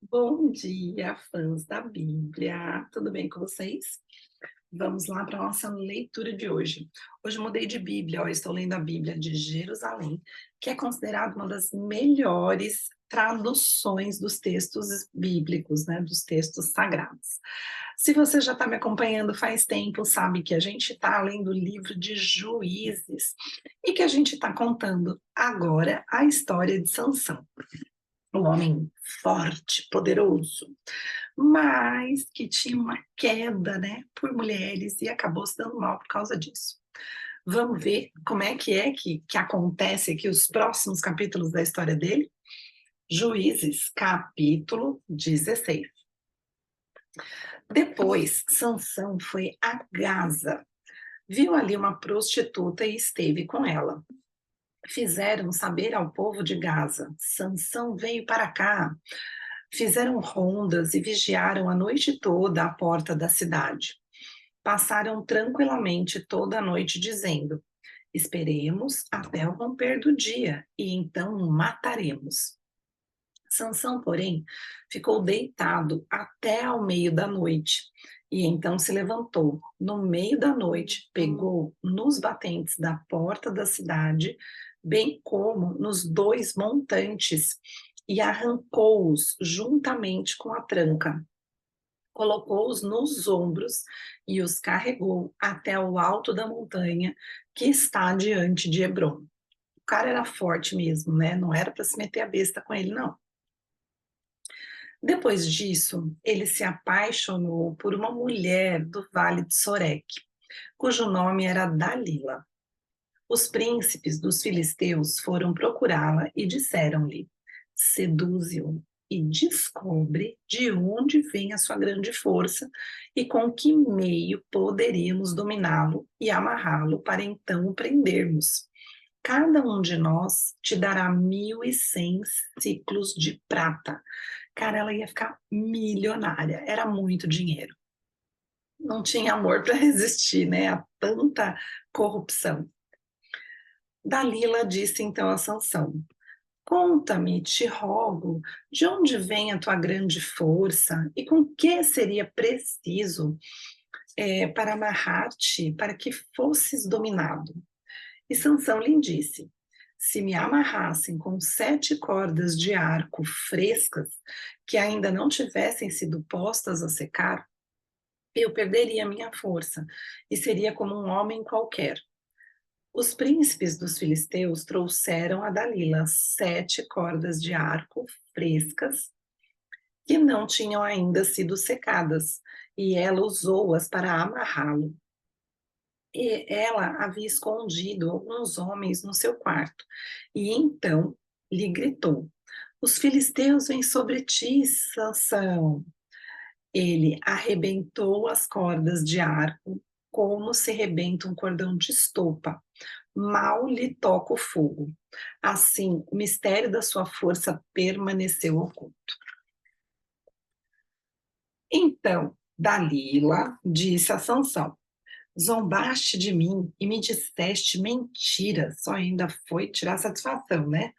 Bom dia, fãs da Bíblia. Tudo bem com vocês? Vamos lá para a nossa leitura de hoje. Hoje eu mudei de Bíblia, ó, estou lendo a Bíblia de Jerusalém, que é considerada uma das melhores traduções dos textos bíblicos, né, dos textos sagrados. Se você já está me acompanhando faz tempo, sabe que a gente está lendo o livro de Juízes e que a gente está contando agora a história de Sansão, um homem forte, poderoso, mas que tinha uma queda, né, por mulheres e acabou se dando mal por causa disso. Vamos ver como é que acontece aqui os próximos capítulos da história dele? Juízes, capítulo 16. Depois, Sansão foi a Gaza, viu ali uma prostituta e esteve com ela. Fizeram saber ao povo de Gaza: Sansão veio para cá. Fizeram rondas e vigiaram a noite toda à porta da cidade. Passaram tranquilamente toda a noite dizendo: esperemos até o romper do dia e então o mataremos. Sansão, porém, ficou deitado até ao meio da noite e então se levantou. No meio da noite, pegou nos batentes da porta da cidade, bem como nos dois montantes, e arrancou-os juntamente com a tranca. Colocou-os nos ombros e os carregou até o alto da montanha que está diante de Hebron. O cara era forte mesmo, né? Não era para se meter a besta com ele, não. Depois disso, ele se apaixonou por uma mulher do Vale de Soreque, cujo nome era Dalila. Os príncipes dos filisteus foram procurá-la e disseram-lhe: seduze-o e descobre de onde vem a sua grande força e com que meio poderíamos dominá-lo e amarrá-lo para então o prendermos. Cada um de nós te dará 1.100 ciclos de prata. Cara, ela ia ficar milionária, era muito dinheiro. Não tinha amor para resistir, né, a tanta corrupção. Dalila disse então a Sansão: conta-me, te rogo, de onde vem a tua grande força e com que seria preciso para amarrar-te, para que fosses dominado. E Sansão lhe disse: se me amarrassem com 7 cordas de arco frescas, que ainda não tivessem sido postas a secar, eu perderia minha força e seria como um homem qualquer. Os príncipes dos filisteus trouxeram a Dalila 7 cordas de arco frescas que não tinham ainda sido secadas, e ela usou-as para amarrá-lo. E ela havia escondido alguns homens no seu quarto, e então lhe gritou: os filisteus vêm sobre ti, Sansão. Ele arrebentou as cordas de arco como se rebenta um cordão de estopa. Mal lhe toca o fogo. Assim, o mistério da sua força permaneceu oculto. Então, Dalila disse a Sansão: zombaste de mim e me disseste mentiras. Só ainda foi tirar satisfação, né?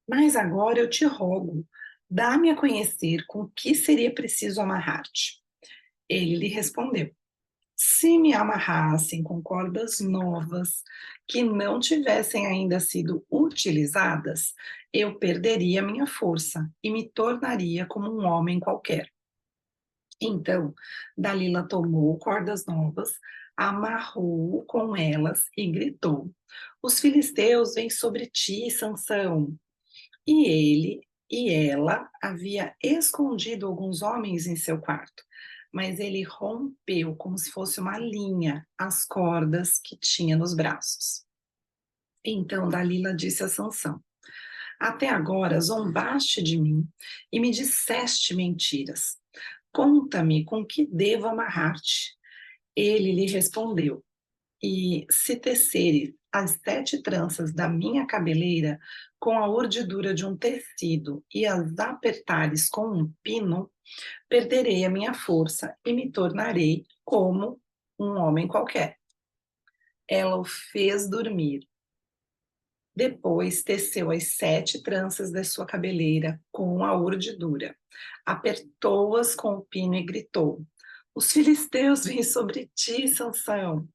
Mas agora eu te rogo, dá-me a conhecer com que seria preciso amarrar-te. Ele lhe respondeu: se me amarrassem com cordas novas que não tivessem ainda sido utilizadas, eu perderia minha força e me tornaria como um homem qualquer. Então, Dalila tomou cordas novas, amarrou-o com elas e gritou: os filisteus vêm sobre ti, Sansão. E ele e ela havia escondido alguns homens em seu quarto, mas ele rompeu como se fosse uma linha as cordas que tinha nos braços. Então Dalila disse a Sansão: até agora zombaste de mim e me disseste mentiras. Conta-me com que devo amarrar-te. Ele lhe respondeu: e se teceres as 7 tranças da minha cabeleira com a urdidura de um tecido e as apertares com um pino, perderei a minha força e me tornarei como um homem qualquer. Ela o fez dormir Depois teceu as 7 tranças da sua cabeleira com a urdidura, apertou-as com o pino e gritou: Os filisteus vêm sobre ti, Sansão.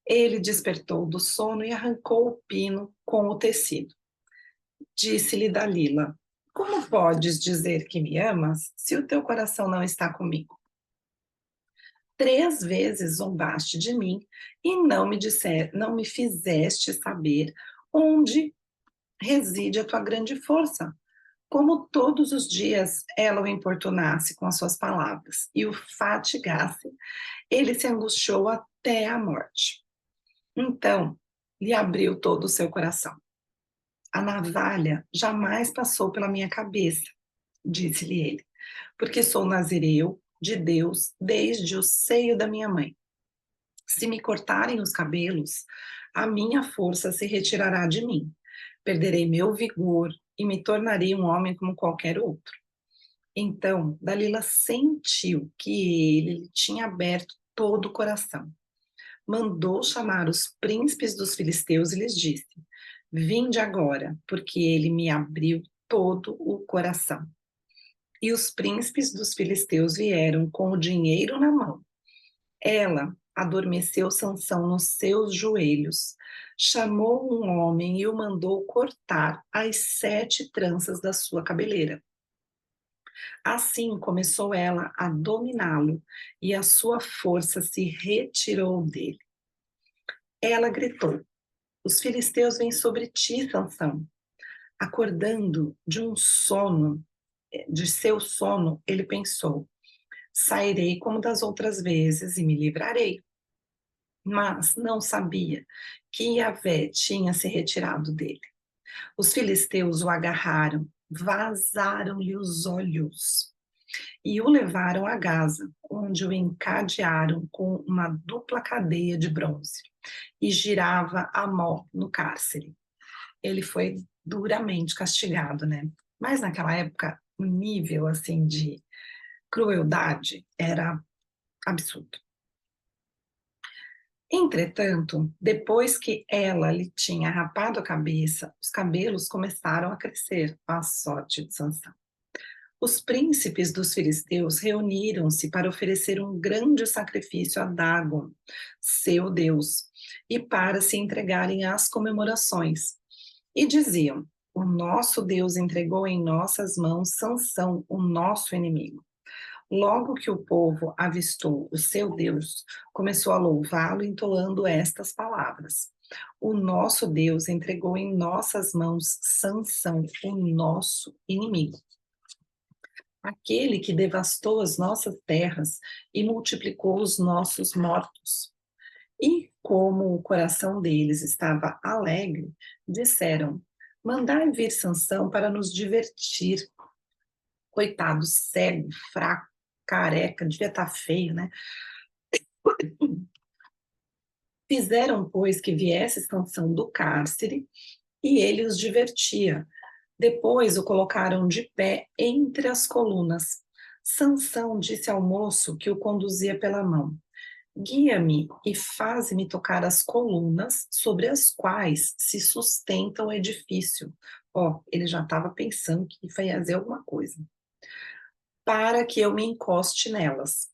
Ele despertou do sono e arrancou o pino com o tecido. Disse-lhe Dalila: Como podes dizer que me amas se o teu coração não está comigo? 3 vezes zombaste de mim e não me fizeste saber onde reside a tua grande força. Como todos os dias ela o importunasse com as suas palavras e o fatigasse, ele se angustiou até a morte. Então lhe abriu todo o seu coração. A navalha jamais passou pela minha cabeça, disse-lhe ele, porque sou nazireu de Deus desde o seio da minha mãe. Se me cortarem os cabelos, a minha força se retirará de mim. Perderei meu vigor e me tornarei um homem como qualquer outro. Então, Dalila sentiu que ele lhe tinha aberto todo o coração. Mandou chamar os príncipes dos filisteus e lhes disse: Vinde agora, porque ele me abriu todo o coração. E os príncipes dos filisteus vieram com o dinheiro na mão. Ela adormeceu Sansão nos seus joelhos, chamou um homem e o mandou cortar as 7 tranças da sua cabeleira. Assim começou ela a dominá-lo e a sua força se retirou dele. Ela gritou: Os filisteus vêm sobre ti, Sansão. Acordando de seu sono, ele pensou: sairei como das outras vezes e me livrarei. Mas não sabia que Yahvé tinha se retirado dele. Os filisteus o agarraram, vazaram-lhe os olhos e o levaram a Gaza, onde o encadearam com uma dupla cadeia de bronze e girava a mó no cárcere. Ele foi duramente castigado, né? Mas naquela época, o nível assim de crueldade era absurdo. Entretanto, depois que ela lhe tinha rapado a cabeça, os cabelos começaram a crescer à sorte de Sansão. Os príncipes dos filisteus reuniram-se para oferecer um grande sacrifício a Dagon, seu deus, e para se entregarem às comemorações. E diziam: O nosso Deus entregou em nossas mãos Sansão, o nosso inimigo. Logo que o povo avistou o seu Deus, começou a louvá-lo, entoando estas palavras: O nosso Deus entregou em nossas mãos Sansão, o nosso inimigo. Aquele que devastou as nossas terras e multiplicou os nossos mortos. E como o coração deles estava alegre, disseram: Mandai vir Sansão para nos divertir. Coitado, cego, fraco, careca, devia estar feio, né? Fizeram, pois, que viesse Sansão do cárcere e ele os divertia. Depois o colocaram de pé entre as colunas. Sansão disse ao moço que o conduzia pela mão: Guia-me e faze-me tocar as colunas sobre as quais se sustenta o edifício. Ó, ele já estava pensando que ia fazer alguma coisa. Para que eu me encoste nelas.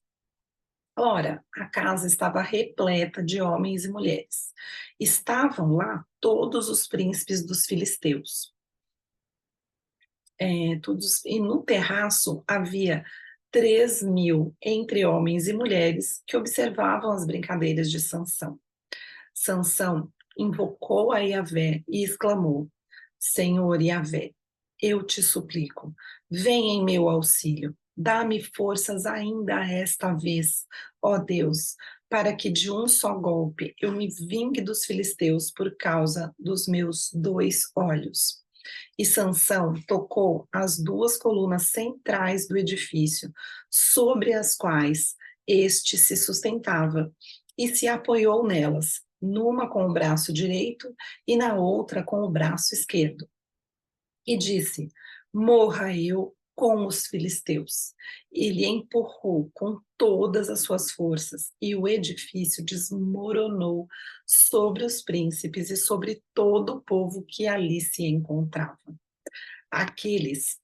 Ora, a casa estava repleta de homens e mulheres. Estavam lá todos os príncipes dos filisteus. E no terraço havia 3.000 entre homens e mulheres que observavam as brincadeiras de Sansão. Sansão invocou a Yahvé e exclamou: Senhor Yahvé, eu te suplico, vem em meu auxílio, dá-me forças ainda esta vez, ó Deus, para que de um só golpe eu me vingue dos filisteus por causa dos meus 2 olhos. E Sansão tocou as 2 colunas centrais do edifício, sobre as quais este se sustentava, e se apoiou nelas, numa com o braço direito e na outra com o braço esquerdo. E disse: Morra eu com os filisteus. Ele empurrou com todas as suas forças e o edifício desmoronou sobre os príncipes e sobre todo o povo que ali se encontrava. Aqueles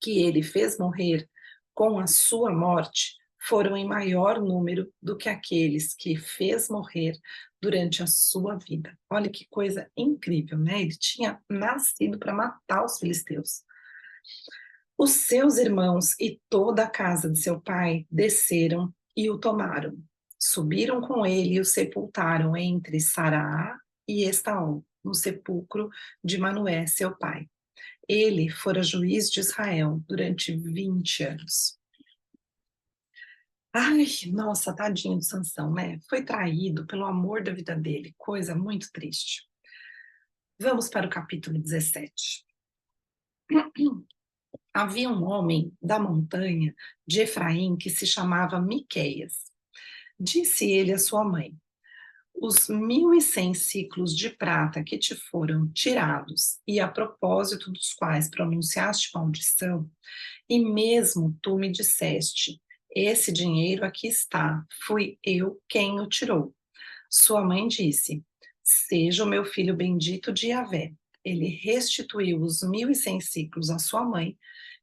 que ele fez morrer com a sua morte foram em maior número do que aqueles que fez morrer durante a sua vida. Olha que coisa incrível, né? Ele tinha nascido para matar os filisteus. Os seus irmãos e toda a casa de seu pai desceram e o tomaram. Subiram com ele e o sepultaram entre Sará e Estaol, no sepulcro de Manoé, seu pai. Ele fora juiz de Israel durante 20 anos. Ai, nossa, tadinho de Sansão, né? Foi traído pelo amor da vida dele, coisa muito triste. Vamos para o capítulo 17. Havia um homem da montanha de Efraim que se chamava Miqueias. Disse ele à sua mãe: os 1.100 ciclos de prata que te foram tirados, e a propósito dos quais pronunciaste maldição, e mesmo tu me disseste: esse dinheiro aqui está, fui eu quem o tirou. Sua mãe disse: seja o meu filho bendito de Yahvé. Ele restituiu os 1.100 ciclos à sua mãe,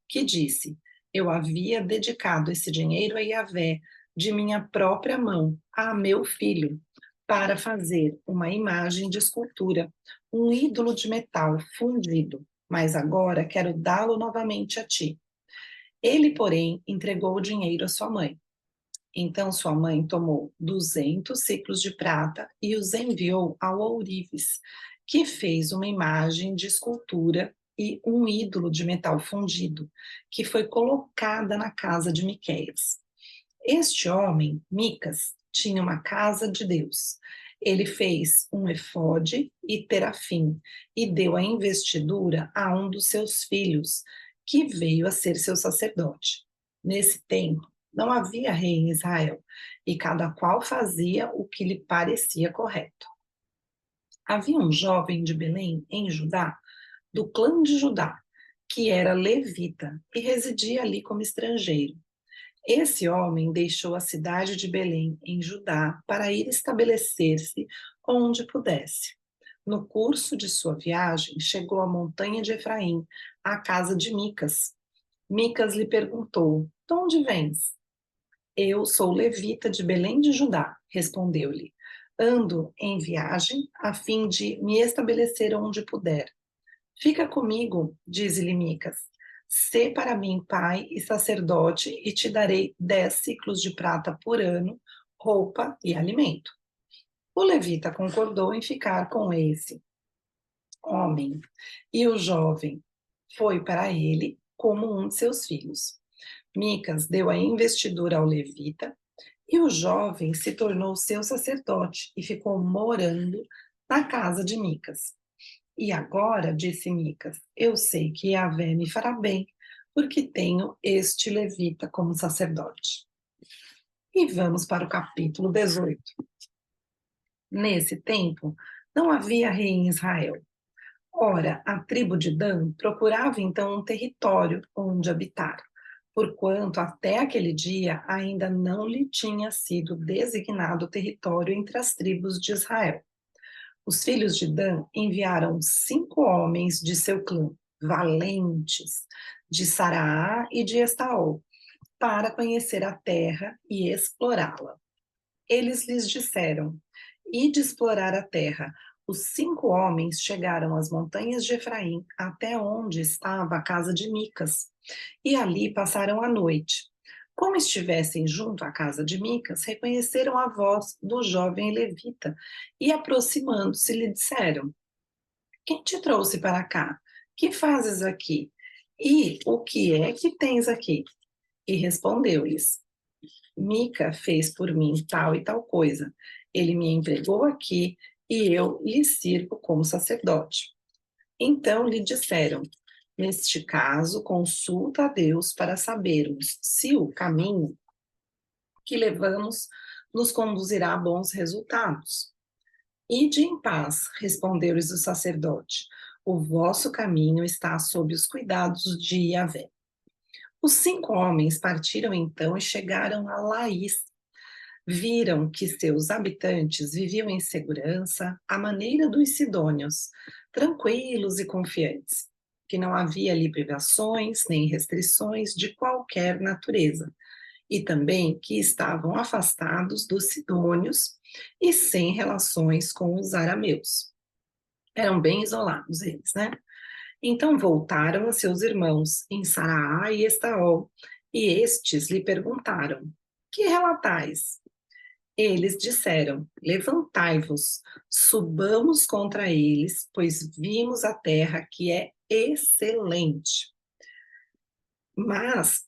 que disse: eu havia dedicado esse dinheiro a Yahvé de minha própria mão, a meu filho, para fazer uma imagem de escultura, um ídolo de metal fundido, mas agora quero dá-lo novamente a ti. Ele, porém, entregou o dinheiro à sua mãe. Então sua mãe tomou 200 ciclos de prata e os enviou ao ourives, que fez uma imagem de escultura e um ídolo de metal fundido, que foi colocada na casa de Miqueias. Este homem, Micas, tinha uma casa de Deus. Ele fez um efode e terafim e deu a investidura a um dos seus filhos, que veio a ser seu sacerdote. Nesse tempo, não havia rei em Israel, e cada qual fazia o que lhe parecia correto. Havia um jovem de Belém, em Judá, do clã de Judá, que era levita e residia ali como estrangeiro. Esse homem deixou a cidade de Belém, em Judá, para ir estabelecer-se onde pudesse. No curso de sua viagem, chegou à montanha de Efraim, à casa de Micas. Micas lhe perguntou: de onde vens? Eu sou levita de Belém de Judá, respondeu-lhe. Ando em viagem a fim de me estabelecer onde puder. Fica comigo, diz-lhe Micas. Sê para mim pai e sacerdote, e te darei 10 ciclos de prata por ano, roupa e alimento. O levita concordou em ficar com esse homem, e o jovem foi para ele como um de seus filhos. Micas deu a investidura ao levita, e o jovem se tornou seu sacerdote e ficou morando na casa de Micas. E agora, disse Micas, eu sei que Yahvé me fará bem, porque tenho este levita como sacerdote. E vamos para o capítulo 18. Nesse tempo, não havia rei em Israel. Ora, a tribo de Dan procurava então um território onde habitar, porquanto até aquele dia ainda não lhe tinha sido designado território entre as tribos de Israel. Os filhos de Dan enviaram 5 homens de seu clã, valentes, de Saraá e de Estaol, para conhecer a terra e explorá-la. Eles lhes disseram: ide explorar a terra. Os 5 homens chegaram às montanhas de Efraim, até onde estava a casa de Micas, e ali passaram a noite. Como estivessem junto à casa de Micas, reconheceram a voz do jovem levita e, aproximando-se, lhe disseram: quem te trouxe para cá? Que fazes aqui? E o que é que tens aqui? E respondeu-lhes: Mica fez por mim tal e tal coisa. Ele me empregou aqui e eu lhe sirvo como sacerdote. Então lhe disseram: neste caso, consulta a Deus para sabermos se o caminho que levamos nos conduzirá a bons resultados. Ide em paz, respondeu-lhes o sacerdote. O vosso caminho está sob os cuidados de Yahvé. Os 5 homens partiram então e chegaram a Laís. Viram que seus habitantes viviam em segurança, à maneira dos sidônios, tranquilos e confiantes, que não havia ali privações nem restrições de qualquer natureza, e também que estavam afastados dos sidônios e sem relações com os arameus. Eram bem isolados eles, né? Então voltaram a seus irmãos em Saraá e Estaol, e estes lhe perguntaram: Que relatais? Eles disseram: Levantai-vos, subamos contra eles, pois vimos a terra que é excelente. Mas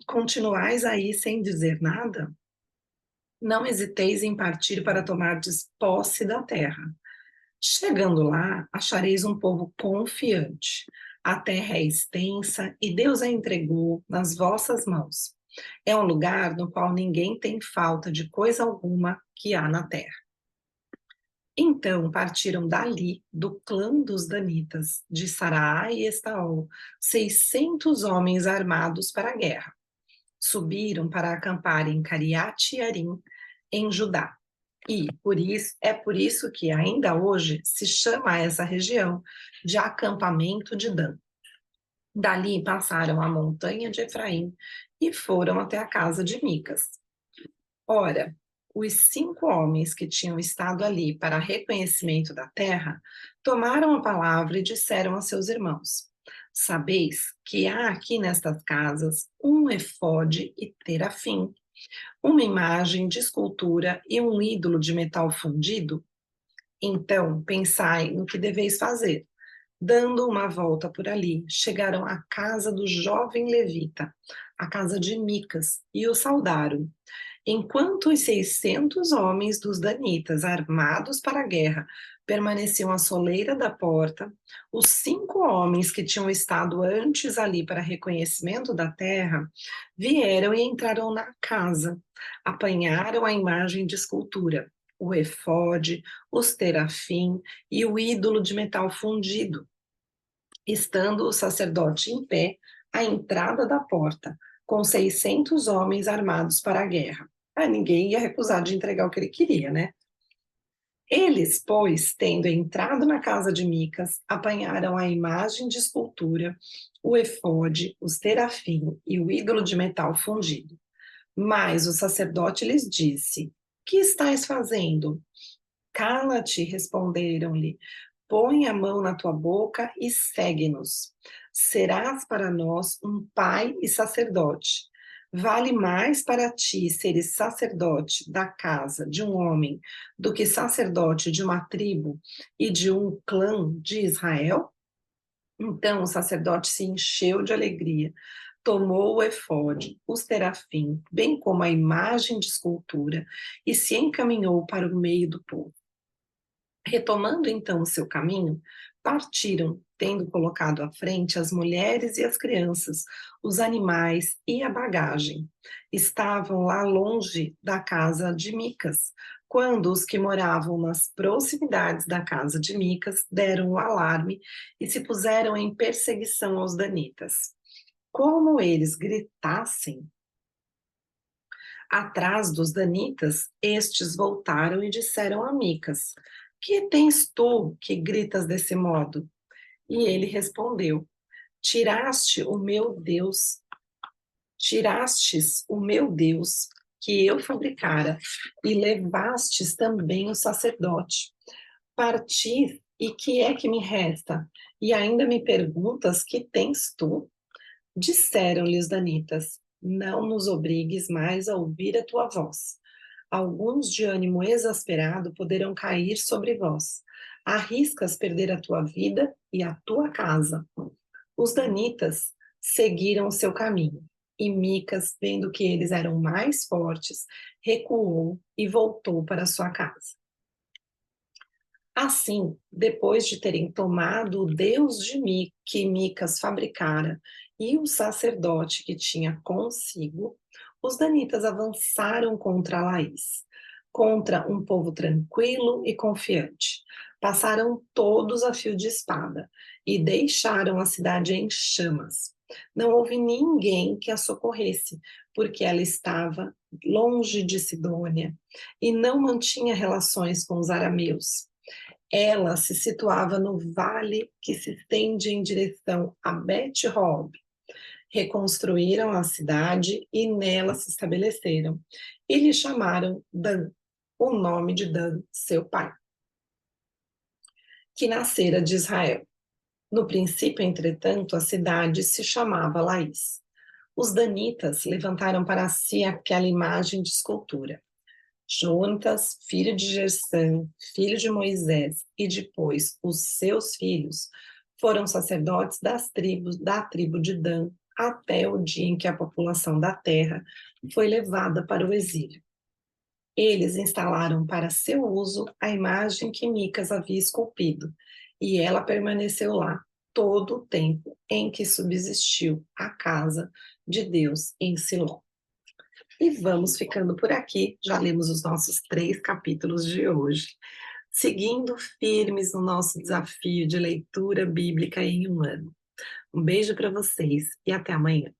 continuais aí sem dizer nada? Não hesiteis em partir para tomardes posse da terra. Chegando lá, achareis um povo confiante. A terra é extensa e Deus a entregou nas vossas mãos. É um lugar no qual ninguém tem falta de coisa alguma que há na terra. Então partiram dali, do clã dos Danitas, de Saraá e Estaol, 600 homens armados para a guerra. Subiram para acampar em Cariate Arim, em Judá. E por isso que ainda hoje se chama essa região de acampamento de Dan. Dali passaram a montanha de Efraim e foram até a casa de Micas. Ora, os 5 homens que tinham estado ali para reconhecimento da terra tomaram a palavra e disseram a seus irmãos: Sabeis que há aqui nestas casas um efode e terafim, uma imagem de escultura e um ídolo de metal fundido? Então pensai no que deveis fazer. Dando uma volta por ali, chegaram à casa do jovem levita, a casa de Micas, e o saudaram. Enquanto os 600 homens dos danitas, armados para a guerra, permaneciam à soleira da porta, os 5 homens que tinham estado antes ali para reconhecimento da terra, vieram e entraram na casa, apanharam a imagem de escultura, o efode, os terafim e o ídolo de metal fundido, estando o sacerdote em pé à entrada da porta, com 600 homens armados para a guerra. Ninguém ia recusar de entregar o que ele queria, né? Eles, pois, tendo entrado na casa de Micas, apanharam a imagem de escultura, o efode, os terafim e o ídolo de metal fundido. Mas o sacerdote lhes disse: Que estáis fazendo? Cala-te, responderam-lhe. Põe a mão na tua boca e segue-nos. Serás para nós um pai e sacerdote. Vale mais para ti seres sacerdote da casa de um homem do que sacerdote de uma tribo e de um clã de Israel? Então o sacerdote se encheu de alegria, tomou o efode, os terafim, bem como a imagem de escultura, e se encaminhou para o meio do povo. Retomando então o seu caminho, partiram, tendo colocado à frente as mulheres e as crianças, os animais e a bagagem. Estavam lá longe da casa de Micas, quando os que moravam nas proximidades da casa de Micas deram o alarme e se puseram em perseguição aos danitas. Como eles gritassem atrás dos danitas, estes voltaram e disseram a Micas: Que tens tu que gritas desse modo? E ele respondeu: Tiraste o meu Deus, tirastes o meu Deus que eu fabricara e levastes também o sacerdote. Parti, e que é que me resta? E ainda me perguntas: Que tens tu? Disseram-lhe os danitas: Não nos obrigues mais a ouvir a tua voz. Alguns de ânimo exasperado poderão cair sobre vós. Arriscas perder a tua vida e a tua casa. Os danitas seguiram o seu caminho, e Micas, vendo que eles eram mais fortes, recuou e voltou para sua casa. Assim, depois de terem tomado o Deus que Micas fabricara e o sacerdote que tinha consigo, os danitas avançaram contra Laís, contra um povo tranquilo e confiante. Passaram todos a fio de espada e deixaram a cidade em chamas. Não houve ninguém que a socorresse, porque ela estava longe de Sidônia e não mantinha relações com os arameus. Ela se situava no vale que se estende em direção a Bet-Hob. Reconstruíram a cidade e nela se estabeleceram. E lhe chamaram Dan, o nome de Dan, seu pai, que nascera de Israel. No princípio, entretanto, a cidade se chamava Laís. Os danitas levantaram para si aquela imagem de escultura. Jonatas, filho de Gersã, filho de Moisés, e depois os seus filhos, foram sacerdotes da tribo de Dan, até o dia em que a população da terra foi levada para o exílio. Eles instalaram para seu uso a imagem que Micas havia esculpido, e ela permaneceu lá todo o tempo em que subsistiu a casa de Deus em Siló. E vamos ficando por aqui. Já lemos os nossos 3 capítulos de hoje, seguindo firmes no nosso desafio de leitura bíblica em um ano. Um beijo para vocês e até amanhã.